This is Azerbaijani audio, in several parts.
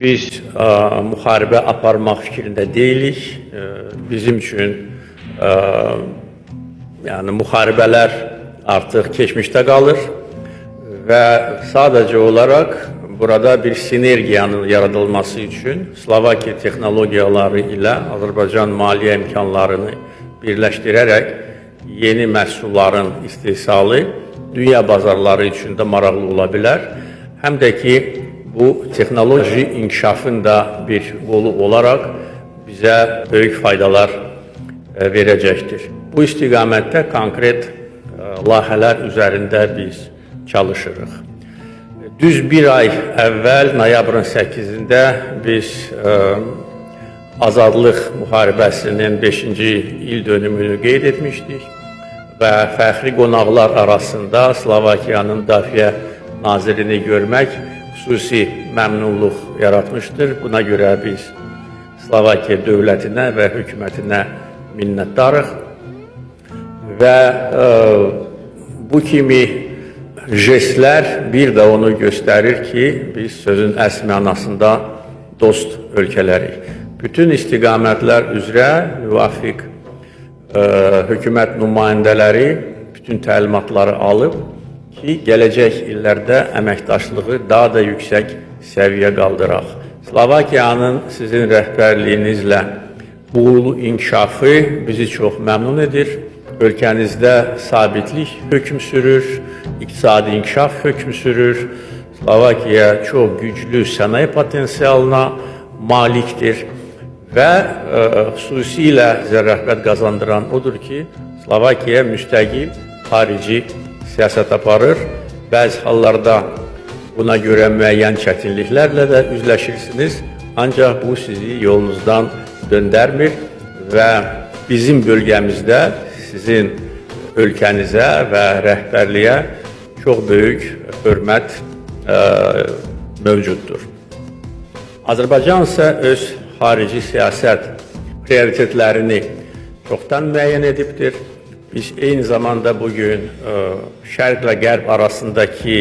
Biz müharibə aparmaq fikrində deyilik. Bizim üçün yəni müharibələr artıq keçmişdə qalır və sadəcə olaraq burada bir sinergiyanın yaradılması üçün Slovakiya texnologiyaları ilə Azərbaycan maliyyə imkanlarını birləşdirərək yeni məhsulların istehsalı dünya bazarları üçün də maraqlı ola bilər. Həm də ki, bu texnoloji inkişafın da bir qolu olaraq bizə böyük faydalar verəcəkdir. Bu istiqamətdə konkret layihələr üzərində biz çalışırıq. Düz bir ay əvvəl, noyabrın 8-də biz Azadlıq müharibəsinin 5-ci il dönümünü qeyd etmişdik və fəxri qonaqlar arasında Slovakiyanın Müdafiə Nazirini görmək xüsusi məmnunluq yaratmışdır. Buna görə biz Slovakiya dövlətinə və hökumətinə minnətdarıq və bu kimi jestlər bir də onu göstərir ki, biz sözün əsl mənasında dost ölkələrik. Bütün istiqamətlər üzrə müvafiq hökumət nümayəndələri bütün təlimatları alıb ki, gələcək illərdə əməkdaşlığı daha da yüksək səviyyə qaldıraq. Slovakiyanın sizin rəhbərliyinizlə uğurlu inkişafı bizi çox məmnun edir. Ölkənizdə sabitlik hökm sürür, iqtisadi inkişaf hökm sürür. Slovakiya çox güclü sənaye potensialına malikdir və xüsusilə zərərət qazandıran odur ki, Slovakiya müstəqil xarici siyasət aparır. Bəzi hallarda buna görə müəyyən çətinliklərlə də üzləşirsiniz, ancaq bu sizi yolunuzdan döndərmir və bizim bölgəmizdə sizin ölkənizə və rəhbərliyə çox böyük hörmət mövcuddur. Azərbaycan isə öz xarici siyasət prioritetlərini çoxdan müəyyən edibdir. Biz eyni zamanda bugün şərqlə qərb arasındakı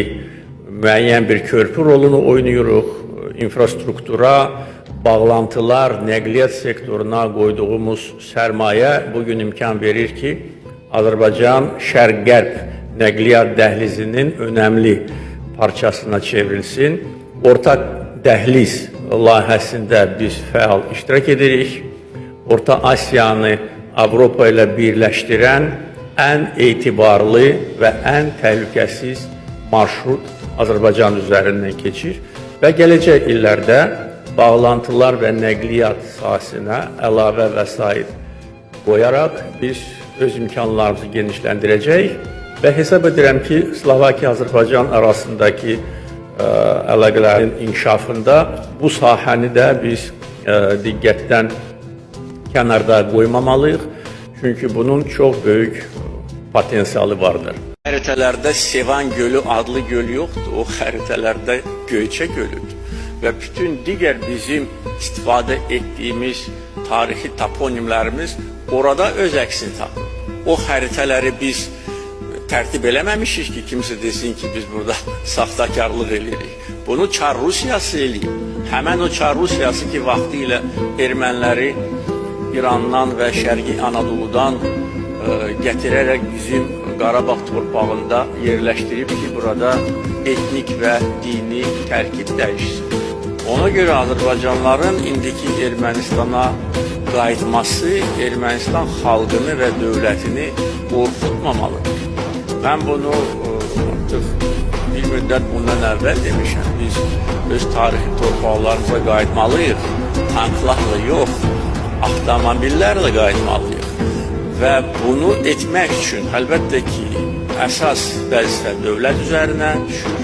müəyyən bir körpü rolunu oynayırıq. İnfrastruktura, bağlantılar, nəqliyyat sektoruna qoyduğumuz sərmayə bugün imkan verir ki, Azərbaycan şərq-qərb nəqliyyat dəhlizinin önəmli parçasına çevrilsin. Orta dəhliz layihəsində biz fəal iştirak edirik. Orta Asiyanı Avropa ilə birləşdirən ən etibarlı və ən təhlükəsiz marşrut Azərbaycan üzərindən keçir və gələcək illərdə bağlantılar və nəqliyyat sahəsinə əlavə vəsait qoyaraq biz öz imkanlarımızı genişləndirəcəyik və hesab edirəm ki, Slovakiya-Azərbaycan arasındakı əlaqələrin inkişafında bu sahəni də biz diqqətdən kənarda qoymamalıyıq. Çünki bunun çox böyük potensialı vardır. Xəritələrdə Sevan Gölü adlı göl yoxdur. O xəritələrdə Göyçə gölüdür. Və bütün digər bizim istifadə etdiyimiz tarixi toponimlərimiz orada öz əksini tapır. O xəritələri biz tərtib eləməmişik ki, kimsə desin ki, biz burada saxtakarlıq edirik. Bunu Çar Rusiyası eləyib. Həmən o Çar Rusiyası ki, vaxtı ilə erməniləri İrandan və Şərqi Anadoludan gətirərək bizim Qarabağ torpağında yerləşdirib ki, burada etnik və dini tərkib dəyişsin. Ona görə Azərbaycanlıların indiki Ermənistana qayıtması Ermənistan xalqını və dövlətini qorxutmamalıdır. Mən bunu artıq bir müddət bundan əvvəl demişəm. Biz öz tarixi torpaqlarımıza qayıtmalıyıq. Tanklarla yox, avtomobillərlə qayıtmalıyıq. Və bunu etmək üçün əlbəttə ki, əsas vəzifə dövlət üzərinə düşür.